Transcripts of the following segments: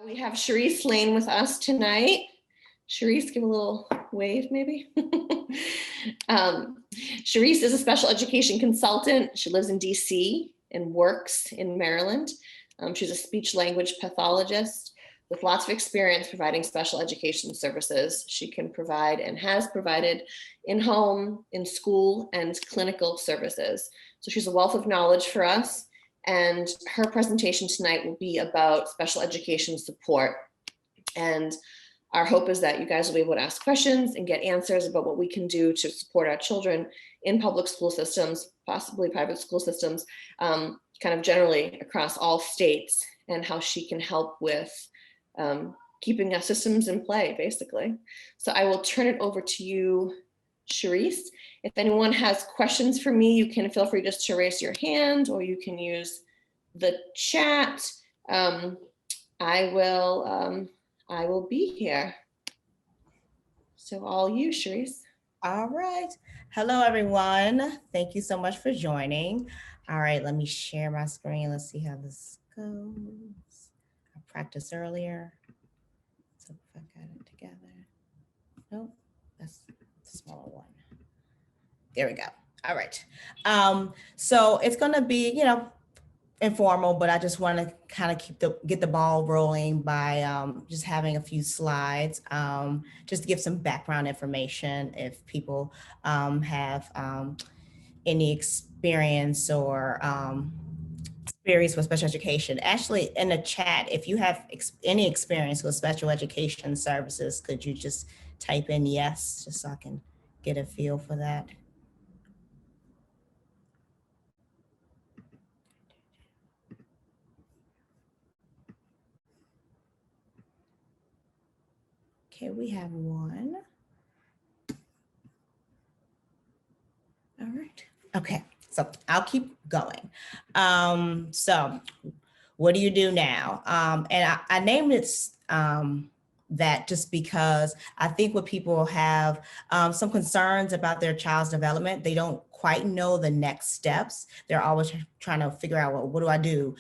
We have Sharice Lane with us tonight. Sharice, give a little wave maybe. Sharice is a special education consultant. She lives in DC and works in Maryland. She's a speech language pathologist with lots of experience providing special education services. She can provide and has provided in-home, in school, and clinical services. So she's a wealth of knowledge for us. And her presentation tonight will be about special education support. And our hope is that you guys will be able to ask questions and get answers about what we can do to support our children in public school systems, possibly private school systems, kind of generally across all states, and how she can help with keeping our systems in play, basically. So I will turn it over to you, Sharice. If anyone has questions for me, you can feel free just to raise your hand, or you can use the chat. I will be here. So all you, Sharice. All right. Hello, everyone. Thank you so much for joining. All right, let me share my screen. Let's see how this goes. I practiced earlier. So if I got it together. Nope, that's the smaller one. There we go. All right. So it's going to be, informal, but I just want to kind of get the ball rolling by just having a few slides, just to give some background information if people have any experience or experience with special education. Actually, in the chat, if you have any experience with special education services, could you just type in yes, just so I can get a feel for that? Okay, we have one. All right. Okay, so I'll keep going. So what do you do now? And I named it that just because I think when people have some concerns about their child's development, they don't quite know the next steps. They're always trying to figure out, well, what do I do?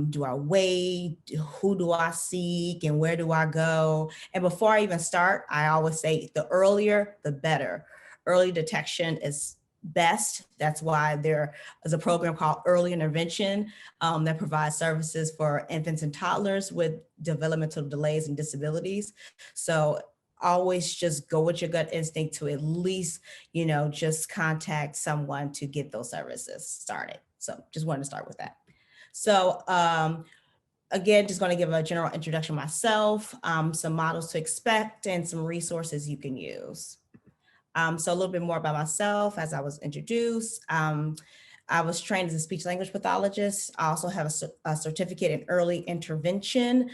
Do I wait? Who do I seek? And where do I go? And before I even start, I always say the earlier, the better. Early detection is best. That's why there is a program called Early Intervention that provides services for infants and toddlers with developmental delays and disabilities. So always just go with your gut instinct to at least, just contact someone to get those services started. So just wanted to start with that. So again, just going to give a general introduction myself, some models to expect, and some resources you can use. So a little bit more about myself. As I was introduced, I was trained as a speech language pathologist. I also have a certificate in early intervention,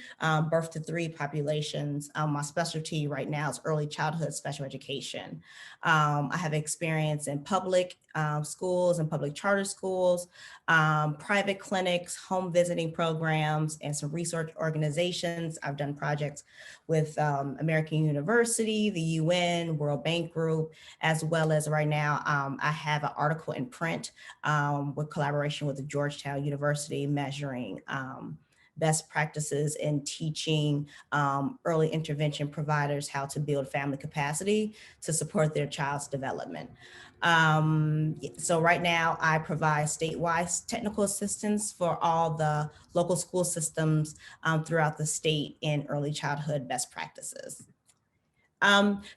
birth to 3 populations. My specialty right now is early childhood special education. I have experience in public schools and public charter schools, private clinics, home visiting programs, and some research organizations. I've done projects with American University, the UN, World Bank Group, as well as right now, I have an article in print with collaboration with the Georgetown University measuring best practices in teaching early intervention providers how to build family capacity to support their child's development. So right now I provide statewide technical assistance for all the local school systems throughout the state in early childhood best practices.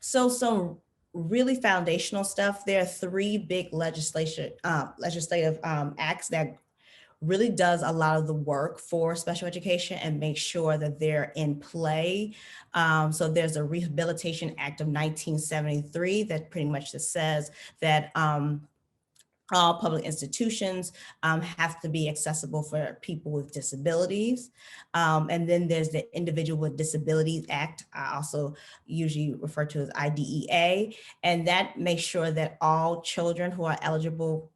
So some really foundational stuff. There are 3 big legislative acts that really does a lot of the work for special education and make sure that they're in play. So there's a Rehabilitation Act of 1973 that pretty much just says that all public institutions have to be accessible for people with disabilities. And then there's the Individual with Disabilities Act, I also usually refer to as IDEA, and that makes sure that all children who are eligible,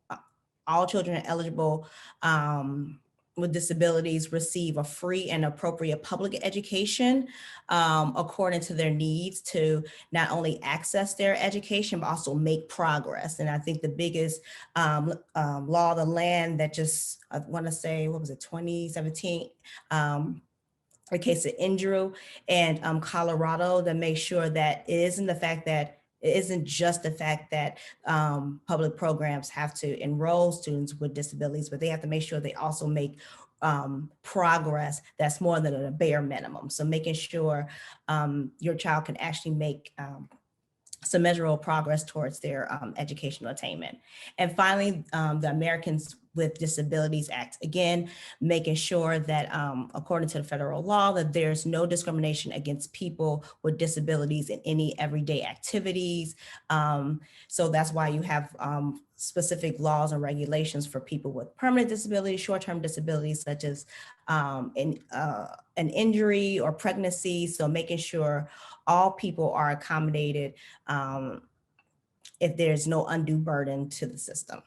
with disabilities receive a free and appropriate public education according to their needs to not only access their education, but also make progress. And I think the biggest law of the land that just, I want to say, what was it, 2017, a case of injury in Colorado, to make sure that it isn't just the fact that public programs have to enroll students with disabilities, but they have to make sure they also make progress that's more than a bare minimum. So making sure your child can actually make some measurable progress towards their educational attainment. And finally, the Americans with Disabilities Act, again, making sure that according to the federal law, that there's no discrimination against people with disabilities in any everyday activities. So that's why you have specific laws and regulations for people with permanent disabilities, short-term disabilities, such as an injury or pregnancy. So making sure all people are accommodated if there's no undue burden to the system.